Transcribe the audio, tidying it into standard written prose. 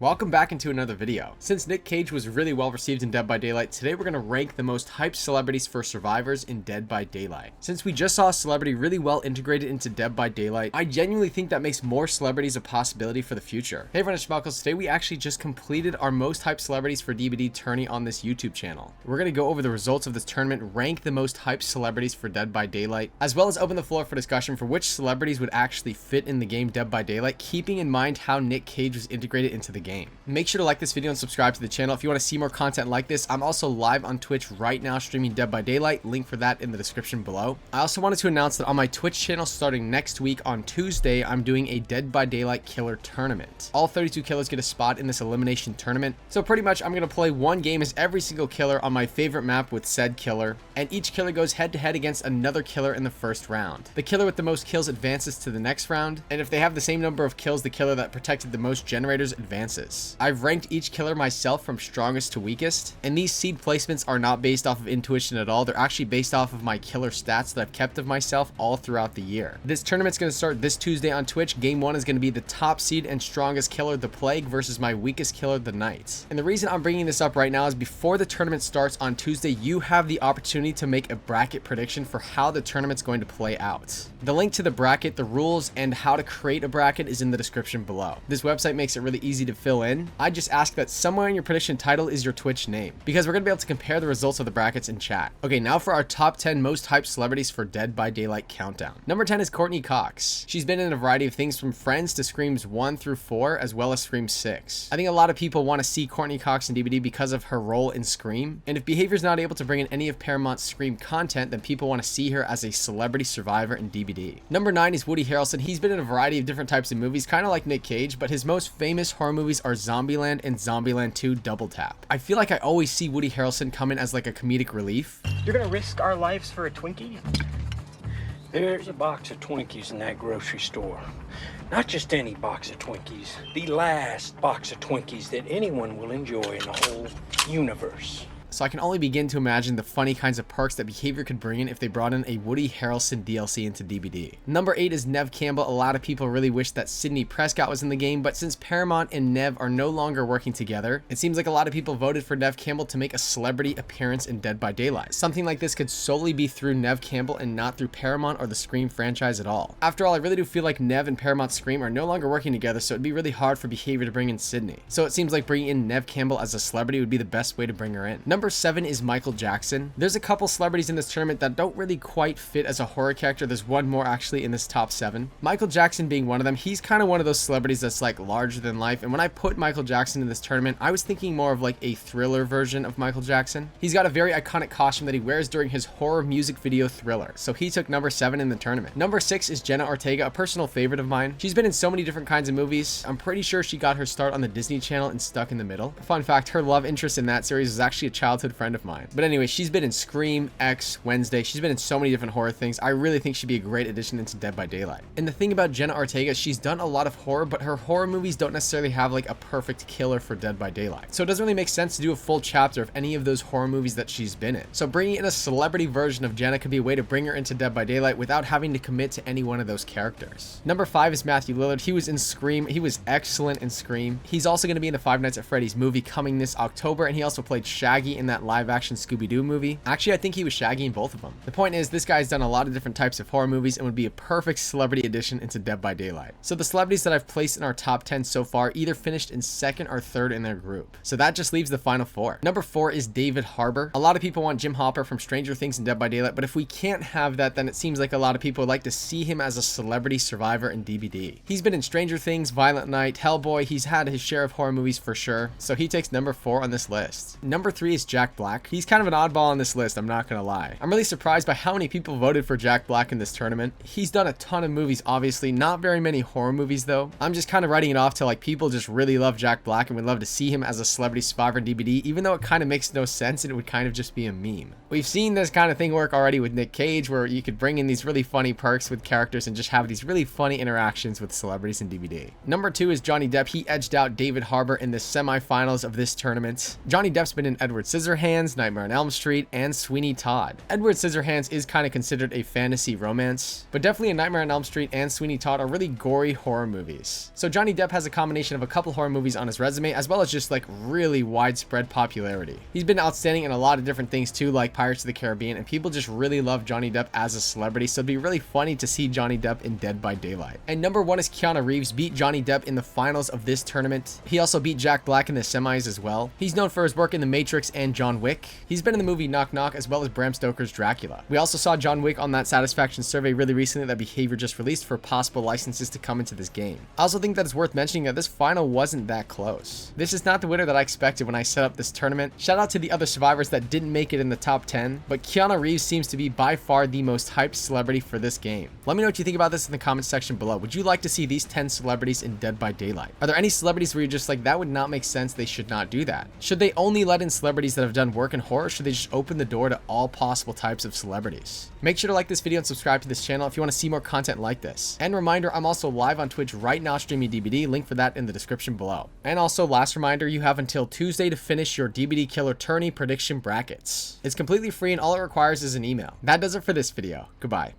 Welcome back into another video. Since Nick Cage was really well received in Dead by Daylight, today we're going to rank the most hyped celebrities for survivors in Dead by Daylight. Since we just saw a celebrity really well integrated into Dead by Daylight, I genuinely think that makes more celebrities a possibility for the future. Hey everyone, it's Schmalkles. Today we actually just completed our most hyped celebrities for DBD tourney on this YouTube channel. We're going to go over the results of this tournament, rank the most hyped celebrities for Dead by Daylight, as well as open the floor for discussion for which celebrities would actually fit in the game Dead by Daylight, keeping in mind how Nick Cage was integrated into the game. Make sure to like this video and subscribe to the channel if you want to see more content like this. I'm also live on Twitch right now streaming Dead by Daylight, link for that in the description below. I also wanted to announce that on my Twitch channel starting next week on Tuesday, I'm doing a Dead by Daylight killer tournament. All 32 killers get a spot in this elimination tournament. So pretty much I'm going to play one game as every single killer on my favorite map with said killer, and each killer goes head to head against another killer in the first round. The killer with the most kills advances to the next round, and if they have the same number of kills, the killer that protected the most generators advances. I've ranked each killer myself from strongest to weakest, and these seed placements are not based off of intuition at all. They're actually based off of my killer stats that I've kept of myself all throughout the year. This tournament's going to start this Tuesday on Twitch. Game 1 is going to be the top seed and strongest killer, the Plague, versus my weakest killer, the Knight. And the reason I'm bringing this up right now is before the tournament starts on Tuesday, you have the opportunity to make a bracket prediction for how the tournament's going to play out. The link to the bracket, the rules, and how to create a bracket is in the description below. This website makes it really easy to fill in. I just ask that somewhere in your prediction title is your Twitch name, because we're going to be able to compare the results of the brackets in chat. Okay, now for our top 10 most hyped celebrities for Dead by Daylight countdown. Number 10 is Courtney Cox. She's been in a variety of things from Friends to Screams 1 through 4, as well as Scream 6. I think a lot of people want to see Courtney Cox in DBD because of her role in Scream, and if Behavior's not able to bring in any of Paramount's Scream content, then people want to see her as a celebrity survivor in DBD. Number 9 is Woody Harrelson. He's been in a variety of different types of movies, kind of like Nick Cage, but his most famous horror movies are Zombieland and Zombieland 2 Double Tap. I feel like I always see Woody Harrelson come in as like a comedic relief. You're gonna risk our lives for a Twinkie? There's a box of Twinkies in that grocery store. Not just any box of Twinkies, the last box of Twinkies that anyone will enjoy in the whole universe. So I can only begin to imagine the funny kinds of perks that Behavior could bring in if they brought in a Woody Harrelson DLC into DBD. Number 8 is Neve Campbell. A lot of people really wish that Sydney Prescott was in the game, but since Paramount and Neve are no longer working together, it seems like a lot of people voted for Neve Campbell to make a celebrity appearance in Dead by Daylight. Something like this could solely be through Neve Campbell and not through Paramount or the Scream franchise at all. After all, I really do feel like Neve and Paramount Scream are no longer working together, so it'd be really hard for Behavior to bring in Sydney. So it seems like bringing in Neve Campbell as a celebrity would be the best way to bring her in. Number 7 is Michael Jackson. There's a couple celebrities in this tournament that don't really quite fit as a horror character. There's one more actually in this top 7. Michael Jackson being one of them. He's kind of one of those celebrities that's like larger than life. And when I put Michael Jackson in this tournament, I was thinking more of like a Thriller version of Michael Jackson. He's got a very iconic costume that he wears during his horror music video Thriller. So he took number 7 in the tournament. Number 6 is Jenna Ortega, a personal favorite of mine. She's been in so many different kinds of movies. I'm pretty sure she got her start on the Disney Channel and Stuck in the Middle. Fun fact, her love interest in that series is actually a childhood friend of mine. But anyway, she's been in Scream, X, Wednesday. She's been in so many different horror things. I really think she'd be a great addition into Dead by Daylight. And the thing about Jenna Ortega, she's done a lot of horror, but her horror movies don't necessarily have like a perfect killer for Dead by Daylight. So it doesn't really make sense to do a full chapter of any of those horror movies that she's been in. So bringing in a celebrity version of Jenna could be a way to bring her into Dead by Daylight without having to commit to any one of those characters. Number 5 is Matthew Lillard. He was in Scream. He was excellent in Scream. He's also going to be in the Five Nights at Freddy's movie coming this October, and he also played Shaggy in that live-action Scooby-Doo movie. Actually, I think he was Shaggy in both of them. The point is, this guy's done a lot of different types of horror movies and would be a perfect celebrity addition into Dead by Daylight. So the celebrities that I've placed in our top 10 so far either finished in 2nd or 3rd in their group. So that just leaves the final 4. Number 4 is David Harbour. A lot of people want Jim Hopper from Stranger Things and Dead by Daylight, but if we can't have that, then it seems like a lot of people would like to see him as a celebrity survivor in DBD. He's been in Stranger Things, Violent Night, Hellboy. He's had his share of horror movies for sure. So he takes number 4 on this list. Number 3 is Jack Black. He's kind of an oddball on this list, I'm not gonna lie. I'm really surprised by how many people voted for Jack Black in this tournament. He's done a ton of movies, obviously, not very many horror movies though. I'm just kind of writing it off to like people just really love Jack Black and would love to see him as a celebrity survivor in DBD, even though it kind of makes no sense and it would kind of just be a meme. We've seen this kind of thing work already with Nick Cage, where you could bring in these really funny perks with characters and just have these really funny interactions with celebrities in DBD. Number 2 is Johnny Depp. He edged out David Harbour in the semifinals of this tournament. Johnny Depp's been in Edward Scissorhands, Nightmare on Elm Street, and Sweeney Todd. Edward Scissorhands is kind of considered a fantasy romance, but definitely A Nightmare on Elm Street and Sweeney Todd are really gory horror movies. So Johnny Depp has a combination of a couple horror movies on his resume, as well as just like really widespread popularity. He's been outstanding in a lot of different things too, like Pirates of the Caribbean, and people just really love Johnny Depp as a celebrity, so it'd be really funny to see Johnny Depp in Dead by Daylight. And number 1 is Keanu Reeves beat Johnny Depp in the finals of this tournament. He also beat Jack Black in the semis as well. He's known for his work in The Matrix and John Wick. He's been in the movie Knock Knock as well as Bram Stoker's Dracula. We also saw John Wick on that satisfaction survey really recently that Behavior just released for possible licenses to come into this game. I also think that it's worth mentioning that this final wasn't that close. This is not the winner that I expected when I set up this tournament. Shout out to the other survivors that didn't make it in the top 10, but Keanu Reeves seems to be by far the most hyped celebrity for this game. Let me know what you think about this in the comment section below. Would you like to see these 10 celebrities in Dead by Daylight? Are there any celebrities where you're just like, that would not make sense, they should not do that? Should they only let in celebrities that have done work in horror, or should they just open the door to all possible types of celebrities? Make sure to like this video and subscribe to this channel if you want to see more content like this. And reminder, I'm also live on Twitch right now streaming DBD, link for that in the description below. And also, last reminder, you have until Tuesday to finish your DBD Killer Tourney prediction brackets. It's completely free and all it requires is an email. That does it for this video. Goodbye.